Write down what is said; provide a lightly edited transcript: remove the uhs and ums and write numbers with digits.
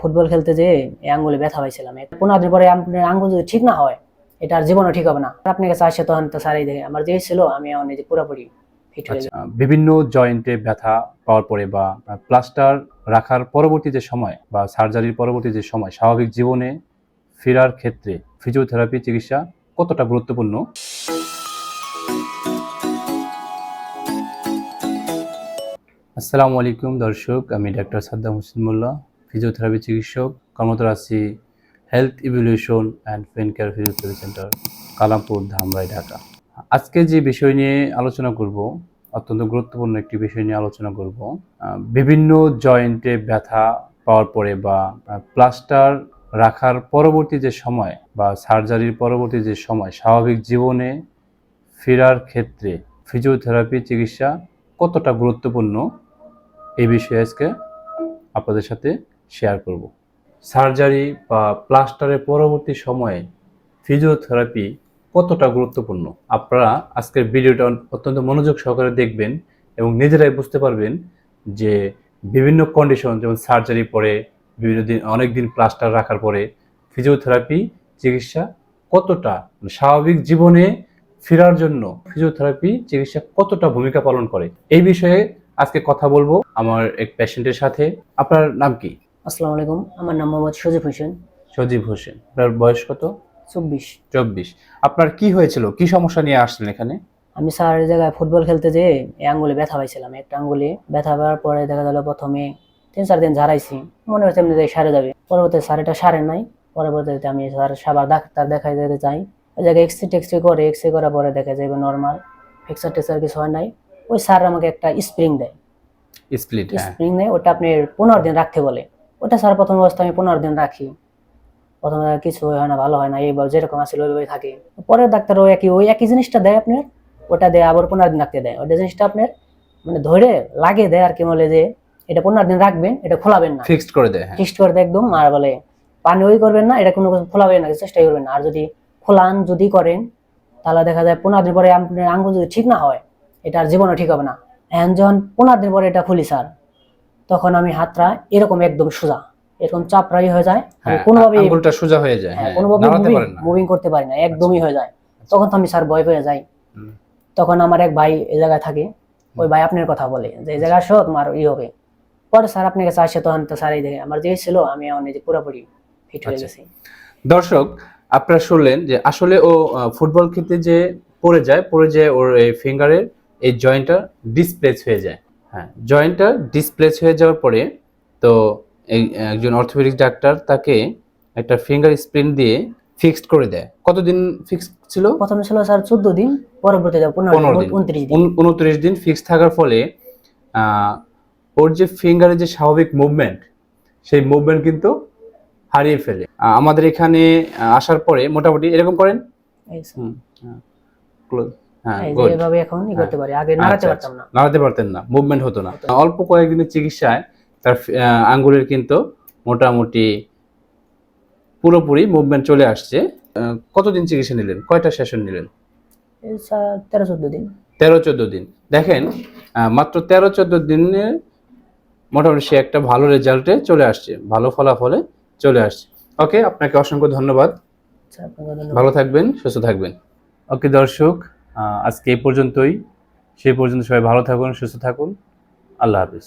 Football খেলতে যেয়ে এই আঙ্গুলে ব্যথা পাইছিলাম। 15 দিন পরে আপনার আঙ্গুল যদি ঠিক না হয় এটা আর জীবনে ঠিক হবে না। আপনার কাছে আসে তখন তো স্যারই দেখে আমার যে ছিল আমি নিজে পুরোপুরি ফিট হয়ে গেছি। বিভিন্ন জয়েন্টে ব্যথা পাওয়ার পরে বা প্লাস্টার রাখার পরবর্তী যে সময় বা সার্জারির পরবর্তী যে সময় স্বাভাবিক জীবনে ফেরার ক্ষেত্রে ফিজিওথেরাপি চিকিৎসা কতটা গুরুত্বপূর্ণ। আসসালামু আলাইকুম দর্শক, আমি ডাক্তার সাদ্দাম হোসেন মোল্লা, ফিজিওথেরাপি চিকিৎসক, কর্মরত আছি health evaluation and pain care physiotherapy centre, Kalampur, Dhamrai, Dhaka. আজকে যে বিষয় নিয়ে আলোচনা করব অত্যন্ত গুরুত্বপূর্ণ একটি বিষয় নিয়ে আলোচনা করব। বিভিন্ন জয়েন্টে ব্যথা পাওয়ার পরে বা প্লাস্টার রাখার পরবর্তী যে সময় বা সার্জারির পরবর্তী যে সময় স্বাভাবিক জীবনে ফেরার ক্ষেত্রে ফিজিওথেরাপি চিকিৎসা কতটা গুরুত্বপূর্ণ এই বিষয়ে আজকে আপনাদের সাথে শেয়ার করব। সার্জারি বা প্লাস্টারের পরবর্তী সময়ে ফিজিওথেরাপি কতটা গুরুত্বপূর্ণ আপনারা আজকের ভিডিওটা অত্যন্ত মনোযোগ সহকারে দেখবেন এবং নিজেরাই বুঝতে পারবেন যে বিভিন্ন কন্ডিশন, যেমন সার্জারি পরে বিভিন্ন দিন, অনেক দিন প্লাস্টার রাখার পরে ফিজিওথেরাপি চিকিৎসা কতটা স্বাভাবিক জীবনে ফেরার জন্য ফিজিওথেরাপি চিকিৎসা কতটা ভূমিকা পালন করে এই বিষয়ে আজকে কথা বলবো আমার এক পেশেন্টের সাথে। আপনার নাম কি? আসসালামু আলাইকুম, আমার নাম মোহাম্মদ সজীব হোসেন। সজীব হোসেন। আপনার বয়স কত? 24। আপনার কি হয়েছিল, কি সমস্যা নিয়ে আসলেন এখানে? আমি স্যার এই জায়গায় ফুটবল খেলতে যেয়ে এই আঙ্গুলে ব্যথা পাইছিলাম। একটা আঙ্গুলে ব্যথা পাওয়ার পরে দেখা গেল প্রথমে 3-4 দিন ঝাড়াইছি, মনে হচ্ছে এমনি সারে যাবে। পরবর্তীতে স্যার এটা সারে নাই। পরবর্তীতে আমি স্যার সাবার ডাক্তার দেখাই যেতে চাই, ওই জায়গায় এক্সরে করে, এক্সরে করার পরে দেখা যায় নর্মাল, ফ্র্যাকচার টেকচার কিছু হয় নাই। ওই স্যার আমাকে একটা স্প্রিং দেয়, স্প্রিং দেয়, ওটা আপনি 15 দিন রাখতে বলে। ওটা স্যার প্রথম অবস্থা আমি 15 দিন রাখি, প্রথমে কিছু হয় না, ভালো হয় না, এইবার যেরকম আছিল ওইভাবে থাকে। পরে ডাক্তার ওই একই জিনিসটা দেয় আপনার, ওটা দেয় আবার 15 দিন রাখতে দেয়। ওটা জিনিসটা আপনার মানে ধরে লাগে দেয় আর কি, বলে যে এটা 15 দিন রাখবেন, এটা খোলাবেন না, ফিক্সড করে দেয়। ফিক্সড করে দেয় একদম। আর বলে পানি ওই করবেন না, এটা কোনো কিছু খোলাবেন না, চেষ্টা করবেন না। আর যদি খোলান যদি করেন তাহলে দেখা যায় 15 দিন পরে আপনার আঙ্গুল যদি ঠিক না হয় এটা আর জীবনে ঠিক হবে না। এখন যখন 15 দিন পরে এটা খুলি স্যার, তখন আমি হাতটা এরকম একদম সোজা, এরকম চাপড়াই হয়ে যায়, আমি কোনোভাবে আঙ্গুলটা সোজা হয়ে যায়, কোনোভাবে মুভিং করতে পারি না, একদমই হয়ে যায়। তখন তো আমি স্যার ভয় পেয়ে যাই। তখন আমার এক ভাই এই জায়গায় থাকে, ওই ভাই আপনার কথা বলে যে এই জায়গায় আসো তোমার হবে। পরে স্যার আপনার কাছে আসে তখন তো স্যারই দেখে আমার যে ছিল আমি নিজে পুরোপুরি ফিট হয়ে গেছি। দর্শক, আপনারা শুনলেন যে আসলে ও ফুটবল খেলতে যে পড়ে যায় ওর এই ফিঙ্গারের এই জয়েন্টটা ডিসপ্লেস হয়ে যায়। জয়েন্টটা ডিসপ্লেস হয়ে যাওয়ার পরে তো একজন অর্থোপেডিক ডাক্তার তাকে একটা ফিঙ্গার স্প্রিন দিয়ে ফিক্সড করে দেয়। কতদিন ফিক্সড ছিল? প্রথমে ছিল স্যার 14 দিন, পরবর্তীতে 29 দিন ফিক্সড থাকার ফলে ওর যে ফিঙ্গারের যে স্বাভাবিক মুভমেন্ট, সেই মুভমেন্ট কিন্তু হারিয়ে ফেলে। আমাদের এখানে আসার পরে মোটামুটি এরকম করেন, নাড়াতে পারতেন না, মুভমেন্ট হতো না। অল্প কয়েকদিনের চিকিৎসায় তার আঙ্গুলের কিন্তু মোটামুটি পুরোপুরি মুভমেন্ট চলে আসছে। কতদিন চিকিৎসা নিলেন, কয়টা সেশন নিলেন? 13-14 দিন। দেখেন, মাত্র 13-14 দিনে মোটামুটি সে একটা ভালো রেজাল্টে চলে আসছে, ভালো ফলাফলে চলে আসছে। ওকে, আপনাকে অসংখ্য ধন্যবাদ। ভালো থাকবেন, সুস্থ থাকবেন। ওকে দর্শক, আজকে এই পর্যন্তই। সেই পর্যন্ত সবাই ভালো থাকুন, সুস্থ থাকুন। আল্লাহ হাফিজ।